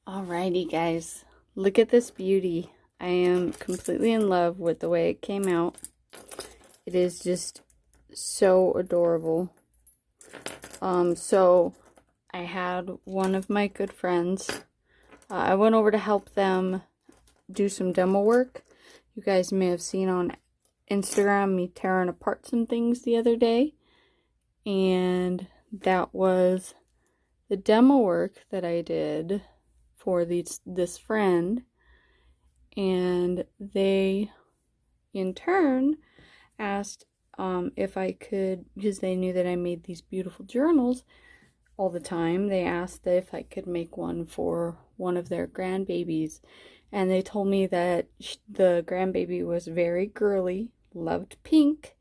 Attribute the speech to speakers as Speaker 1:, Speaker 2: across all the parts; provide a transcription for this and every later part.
Speaker 1: Alrighty guys, look at this beauty. I am completely in love with the way it came out. It is just so adorable. So I had one of my good friends. I went over to help them do some demo work. You guys may have seen on Instagram me tearing apart some things the other day. And that was the demo work that I did for this friend. And they, in turn, asked if I could, because they knew that I made these beautiful journals all the time, they asked if I could make one for one of their grandbabies. And they told me that the grandbaby was very girly, loved pink,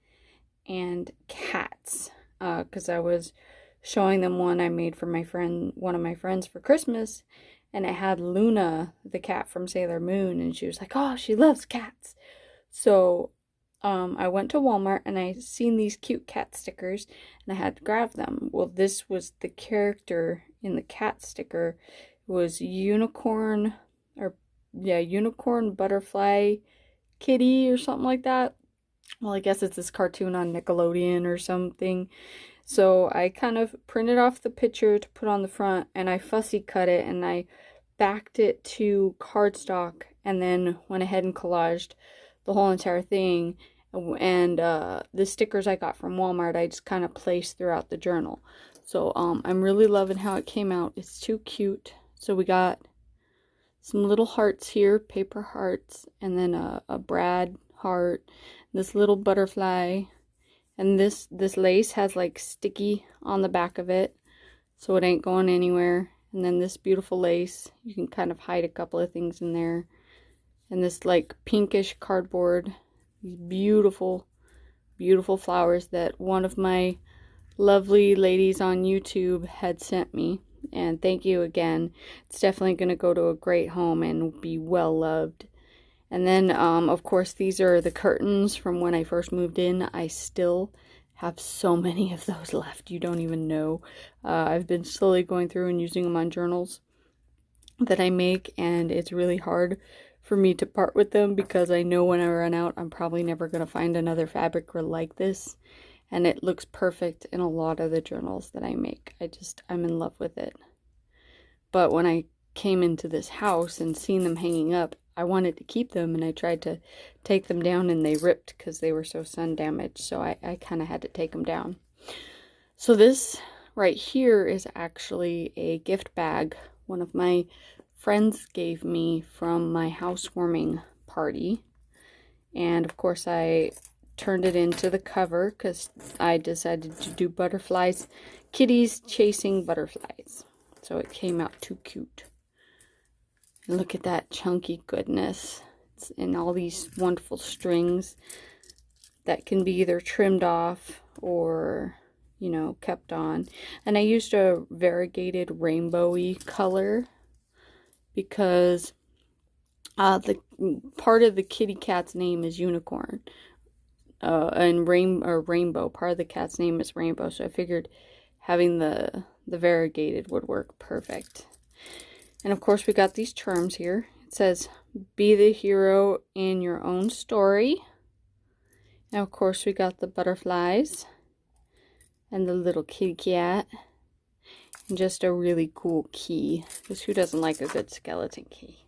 Speaker 1: and cats. Because I was showing them one I made for one of my friends for Christmas, and it had Luna, the cat from Sailor Moon, and she was like, oh, she loves cats. So I went to Walmart and I seen these cute cat stickers and I had to grab them. Well, this was the character in the cat sticker. It was unicorn butterfly kitty or something like that. Well, I guess it's this cartoon on Nickelodeon or something. So I kind of printed off the picture to put on the front, and I fussy cut it and I backed it to cardstock and then went ahead and collaged the whole entire thing. And the stickers I got from Walmart, I just kind of placed throughout the journal. So I'm really loving how it came out. It's too cute. So we got some little hearts here, paper hearts, and then a Brad heart, this little butterfly, and this lace has like sticky on the back of it, so it ain't going anywhere. And then this beautiful lace, you can kind of hide a couple of things in there. And this like pinkish cardboard, these beautiful, beautiful flowers that one of my lovely ladies on YouTube had sent me. And thank you again. It's definitely going to go to a great home and be well loved. And then, of course, these are the curtains from when I first moved in. I still have so many of those left. You don't even know. I've been slowly going through and using them on journals that I make. And it's really hard for me to part with them because I know when I run out, I'm probably never going to find another fabric like this. And it looks perfect in a lot of the journals that I make. I'm in love with it. But when I came into this house and seen them hanging up, I wanted to keep them, and I tried to take them down and they ripped because they were so sun damaged. So I kind of had to take them down. So this right here is actually a gift bag one of my friends gave me from my housewarming party. And of course I turned it into the cover because I decided to do butterflies, kitties chasing butterflies. So it came out too cute. And look at that chunky goodness. It's in all these wonderful strings that can be either trimmed off or, you know, kept on. And I used a variegated rainbowy color because the part of the kitty cat's name is unicorn. And rainbow, part of the cat's name is rainbow. So I figured having the variegated would work perfect. And of course we got these charms here. It says, be the hero in your own story. And of course we got the butterflies and the little kitty cat. And just a really cool key, because who doesn't like a good skeleton key?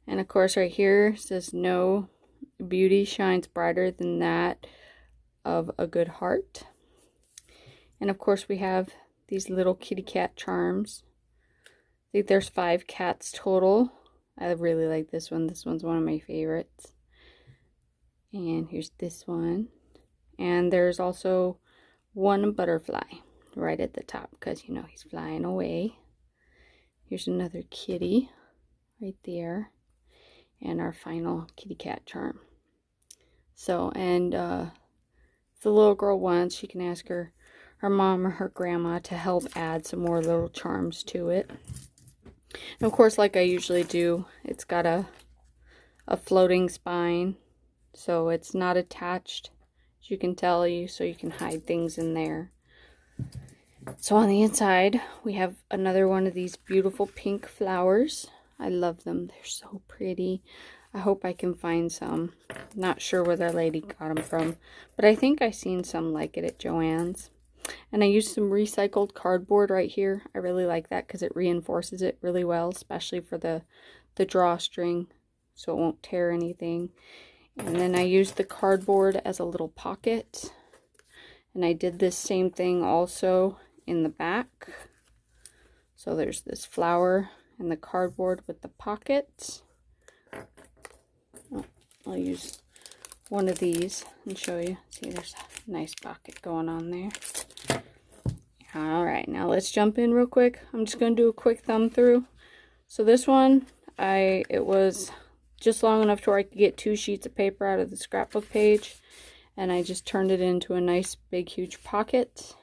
Speaker 1: And of course right here it says, no beauty shines brighter than that of a good heart. And of course we have these little kitty cat charms. I think there's 5 cats total. I really like this one. This one's one of my favorites. And here's this one. And there's also one butterfly right at the top because, you know, he's flying away. Here's another kitty right there. And our final kitty cat charm. So, and if the little girl wants, she can ask her mom or her grandma to help add some more little charms to it. And of course, like I usually do, it's got a floating spine so it's not attached, as you can tell, so you can hide things in there. So on the inside, we have another one of these beautiful pink flowers. I love them. They're so pretty. I hope I can find some. Not sure where that lady got them from, but I think I seen some like it at Joann's. And I used some recycled cardboard right here. I really like that because it reinforces it really well, especially for the drawstring, so it won't tear anything. And then I used the cardboard as a little pocket. And I did this same thing also in the back. So there's this flower and the cardboard with the pocket. Oh, I'll use one of these and show you. See, there's a nice pocket going on there. Alright, now let's jump in real quick. I'm just going to do a quick thumb through. So this one, it was just long enough to where I could get 2 sheets of paper out of the scrapbook page. And I just turned it into a nice big huge pocket.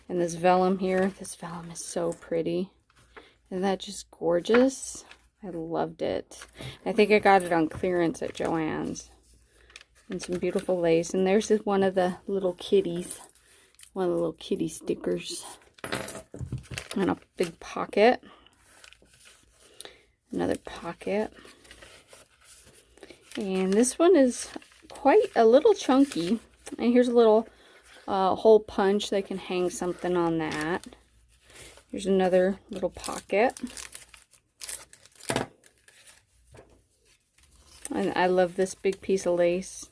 Speaker 1: And this vellum here, this vellum is so pretty. Isn't that just gorgeous? I loved it. I think I got it on clearance at Joann's. And some beautiful lace. And there's one of the little kitties. One of the little kitty stickers. And a big pocket. Another pocket. And this one is quite a little chunky. And here's a little hole punch. They can hang something on that. Here's another little pocket. And I love this big piece of lace.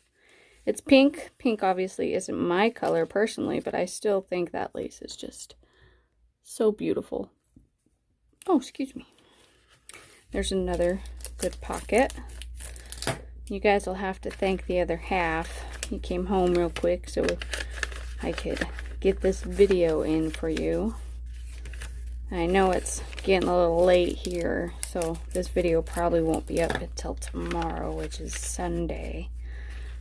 Speaker 1: It's pink. Pink obviously isn't my color personally, but I still think that lace is just so beautiful. Oh, excuse me. There's another good pocket. You guys will have to thank the other half. He came home real quick so I could get this video in for you. I know it's getting a little late here, so this video probably won't be up until tomorrow, which is Sunday.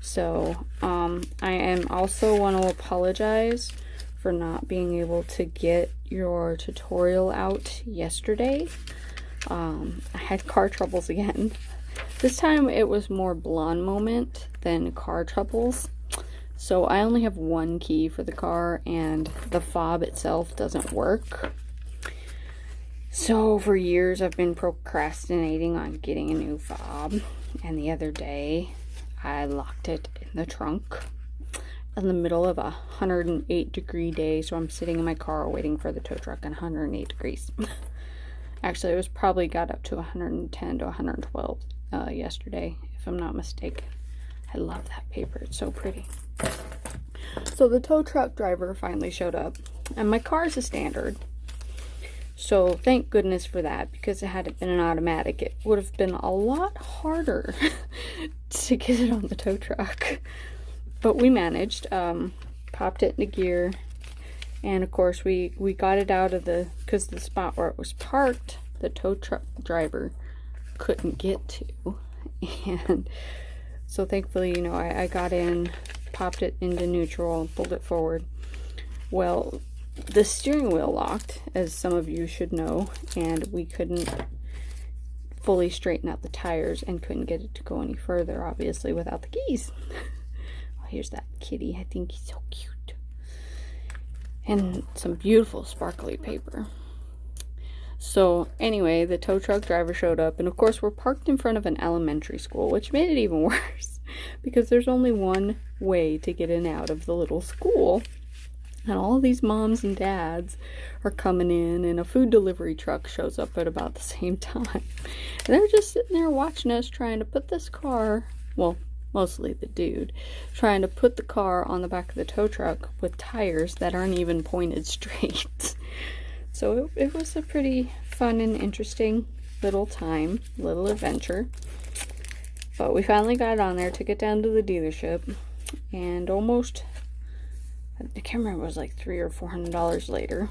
Speaker 1: So, I am also want to apologize for not being able to get your tutorial out yesterday. I had car troubles again. This time it was more blonde moment than car troubles. So I only have one key for the car and the fob itself doesn't work. So for years I've been procrastinating on getting a new fob. And the other day I locked it in the trunk in the middle of a 108-degree day. So I'm sitting in my car waiting for the tow truck at 108 degrees. Actually, it was probably got up to 110 to 112 yesterday, if I'm not mistaken. I love that paper. It's so pretty. So the tow truck driver finally showed up. And my car is a standard. So thank goodness for that, because had it been an automatic, it would have been a lot harder to get it on the tow truck. But we managed, popped it into gear, and of course we got it out of because the spot where it was parked, the tow truck driver couldn't get to. And so thankfully, you know, I got in, popped it into neutral, pulled it forward. Well, the steering wheel locked, as some of you should know, and we couldn't fully straighten out the tires and couldn't get it to go any further, obviously, without the keys. Oh, here's that kitty. I think he's so cute. And some beautiful sparkly paper. So anyway, the tow truck driver showed up, and of course we're parked in front of an elementary school, which made it even worse because there's only one way to get in and out of the little school. And all these moms and dads are coming in, and a food delivery truck shows up at about the same time. And they're just sitting there watching us trying to put this car, well, mostly the dude, trying to put the car on the back of the tow truck with tires that aren't even pointed straight. So it was a pretty fun and interesting little time, little adventure. But we finally got it on there, took it down to the dealership, and almost, I can't remember, it was like $300 or $400 later,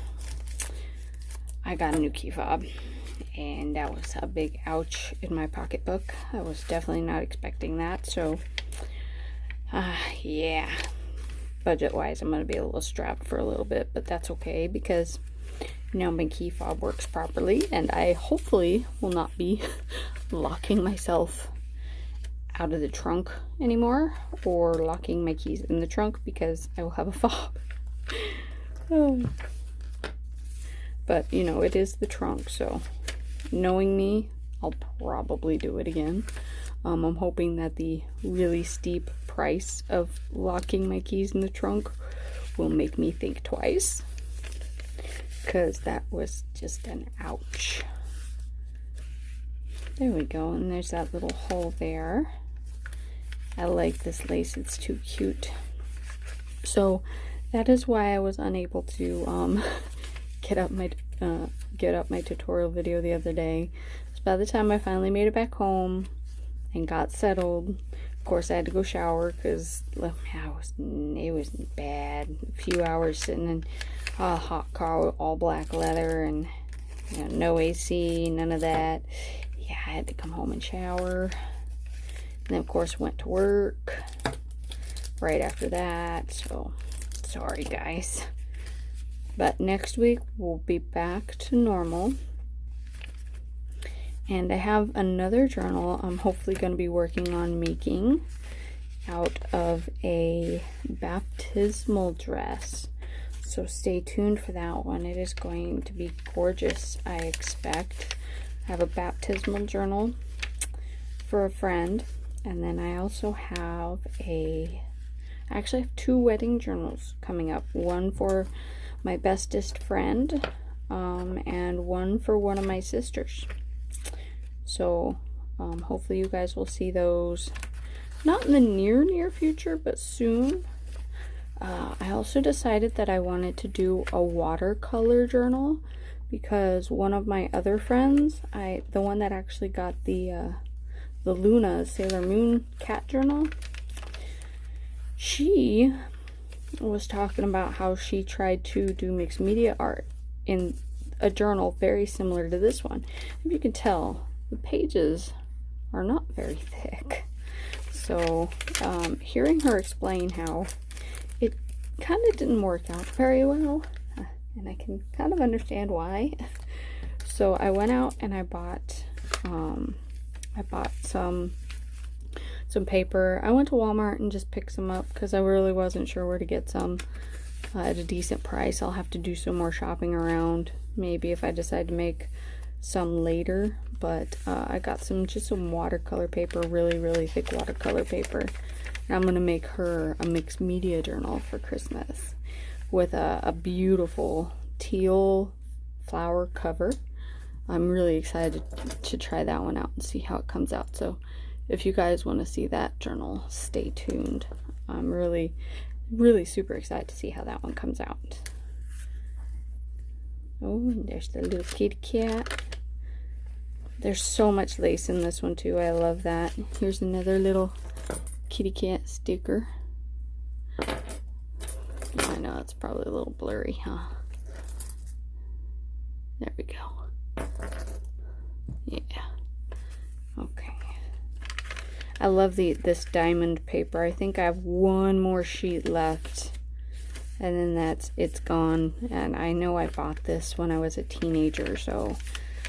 Speaker 1: I got a new key fob. And that was a big ouch in my pocketbook. I was definitely not expecting that. So, yeah, budget-wise, I'm going to be a little strapped for a little bit. But that's okay, because now my key fob works properly. And I hopefully will not be locking myself out of the trunk anymore or locking my keys in the trunk because I will have a fob. But, you know, it is the trunk, so knowing me, I'll probably do it again. I'm hoping that the really steep price of locking my keys in the trunk will make me think twice, because that was just an ouch. There we go, and there's that little hole there. I like this lace, it's too cute. So that is why I was unable to get up my tutorial video the other day. So by the time I finally made it back home and got settled, of course I had to go shower because it was bad. A few hours sitting in a hot car with all black leather and, you know, no AC, none of that. Yeah, I had to come home and shower. And then of course went to work right after that. So sorry guys. But next week we'll be back to normal. And I have another journal I'm hopefully going to be working on making out of a baptismal dress. So stay tuned for that one. It is going to be gorgeous, I expect. I have a baptismal journal for a friend. And then I also have I actually have 2 wedding journals coming up. One for my bestest friend, and one for one of my sisters. So hopefully you guys will see those, not in the near future, but soon. I also decided that I wanted to do a watercolor journal because one of my other friends, the one that actually got the Luna Sailor Moon cat journal, she was talking about how she tried to do mixed media art in a journal very similar to this one. If you can tell, the pages are not very thick. So hearing her explain how it kind of didn't work out very well, and I can kind of understand why. So I went out and I bought some paper. I went to Walmart and just picked some up because I really wasn't sure where to get some at a decent price. I'll have to do some more shopping around, maybe if I decide to make some later. But I got just some watercolor paper, really thick watercolor paper. And I'm gonna make her a mixed media journal for Christmas with a beautiful teal flower cover. I'm really excited to try that one out and see how it comes out. So if you guys want to see that journal, stay tuned. I'm really super excited to see how that one comes out. Oh, and there's the little kitty cat. There's so much lace in this one too. I love that. Here's another little kitty cat sticker. I know it's probably a little blurry, huh? There we go. Yeah. Okay. I love this diamond paper. I think I have one more sheet left, and then it's gone. And I know I bought this when I was a teenager, so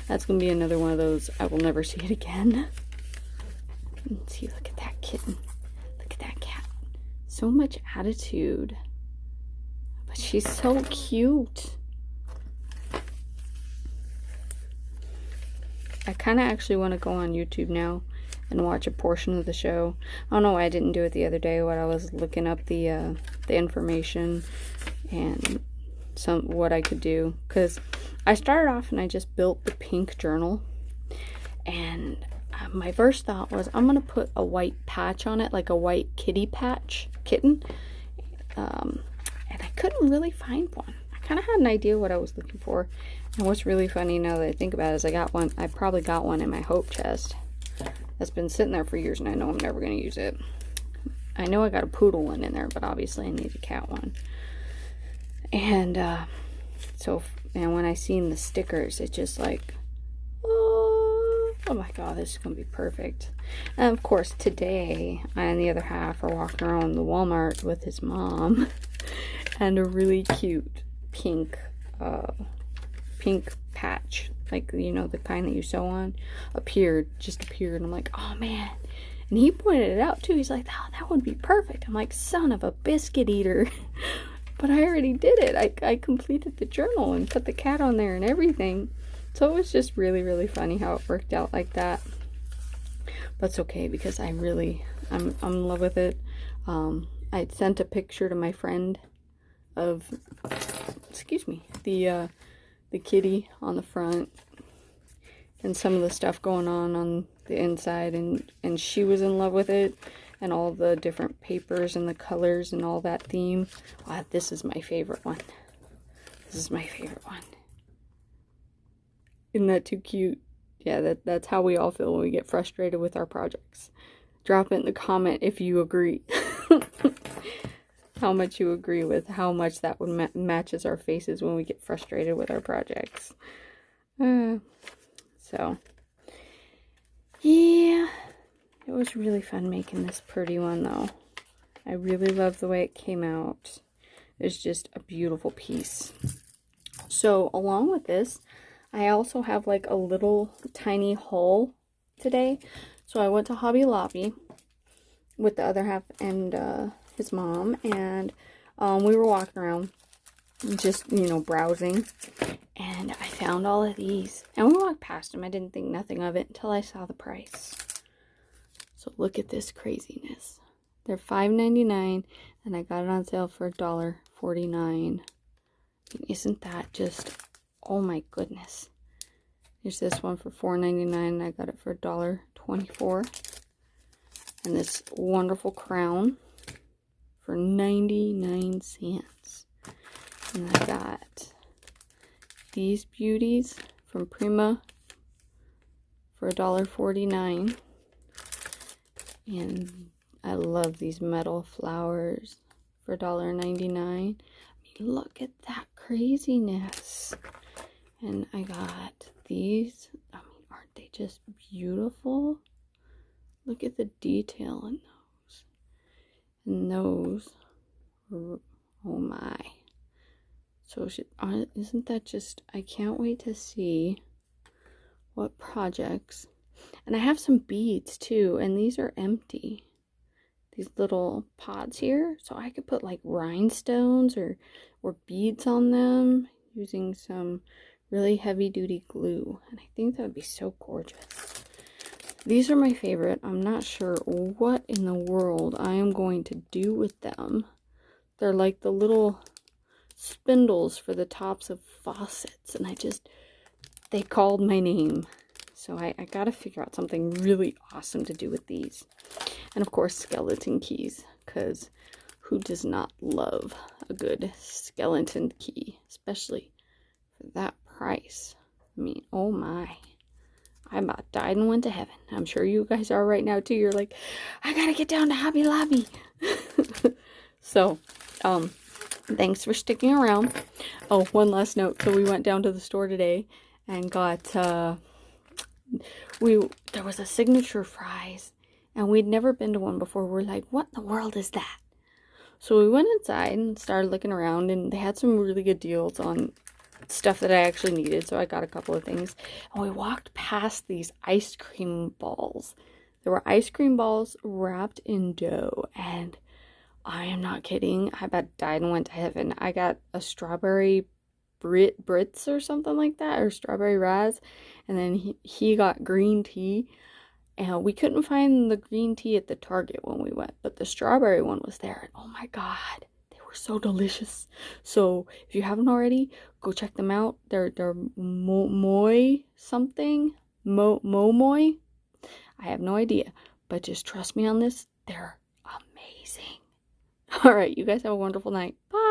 Speaker 1: that's gonna be another one of those I will never see it again. Let's see, look at that kitten. Look at that cat. So much attitude, but she's so cute. I kind of actually want to go on YouTube now and watch a portion of the show. I don't know why I didn't do it the other day when I was looking up the information and what I could do, because I started off and I just built the pink journal, and my first thought was I'm gonna put a white patch on it, like a white kitten, and I couldn't really find one. I kind of had an idea what I was looking for. And what's really funny now that I think about it is I probably got one in my hope chest that's been sitting there for years, and I know I'm never going to use it. I know I got a poodle one in there, but obviously I need a cat one. And and when I seen the stickers, it's just like, oh my god, this is going to be perfect. And of course today I and the other half are walking around the Walmart with his mom and a really cute pink patch, like, you know, the kind that you sew on, just appeared, and I'm like, oh man, And he pointed it out too. He's like, oh, that would be perfect. I'm like, son of a biscuit eater. But I already did it. I completed the journal and put the cat on there and everything. So it was just really, really funny how it worked out like that. But it's okay because I'm in love with it. I sent a picture to my friend of, excuse me, the kitty on the front and some of the stuff going on the inside, and she was in love with it, and all the different papers and the colors and all that theme. Wow, this is my favorite one. This is my favorite one. Isn't that too cute? Yeah, that's how we all feel when we get frustrated with our projects. Drop it in the comment if you agree. How much you agree with how much that would matches our faces when we get frustrated with our projects. So, yeah, it was really fun making this pretty one though. I really love the way it came out. It's just a beautiful piece. So along with this, I also have like a little tiny haul today. So I went to Hobby Lobby with the other half and his mom, and we were walking around just, you know, browsing, and I found all of these, and we walked past them. I didn't think nothing of it until I saw the price. So look at this craziness. They're $5.99, and I got it on sale for $1.49. Isn't that just, oh my goodness. Here's this one for $4.99, and I got it for $1.24. And this wonderful crown for 99 cents. And I got these beauties from Prima for $1.49. And I love these metal flowers for $1.99. I mean, look at that craziness. And I got these. I mean, aren't they just beautiful? Look at the detail in those. And those, oh my. So isn't that just, I can't wait to see what projects. And I have some beads too, and these are empty. These little pods here. So I could put like rhinestones or beads on them using some really heavy duty glue. And I think that would be so gorgeous. These are my favorite. I'm not sure what in the world I am going to do with them. They're like the little spindles for the tops of faucets, and they called my name. So I gotta figure out something really awesome to do with these. And of course, skeleton keys, because who does not love a good skeleton key, especially for that price? I mean, oh my. I about died and went to heaven. I'm sure you guys are right now too. You're like, I gotta get down to Hobby Lobby. So, thanks for sticking around. Oh, one last note. So we went down to the store today and got, there was a Signature Fries, and we'd never been to one before. We're like, what in the world is that? So we went inside and started looking around, and they had some really good deals on stuff that I actually needed, so I got a couple of things. And we walked past these ice cream balls. There were ice cream balls wrapped in dough, and I am not kidding, I about died and went to heaven. I got a strawberry Brits or something like that, or strawberry raz, and then he got green tea, and we couldn't find the green tea at the Target when we went, but the strawberry one was there, and oh my god, were so delicious. So if you haven't already, go check them out. They're moi something, moi. I have no idea, but just trust me on this. They're amazing. All right, you guys have a wonderful night. Bye.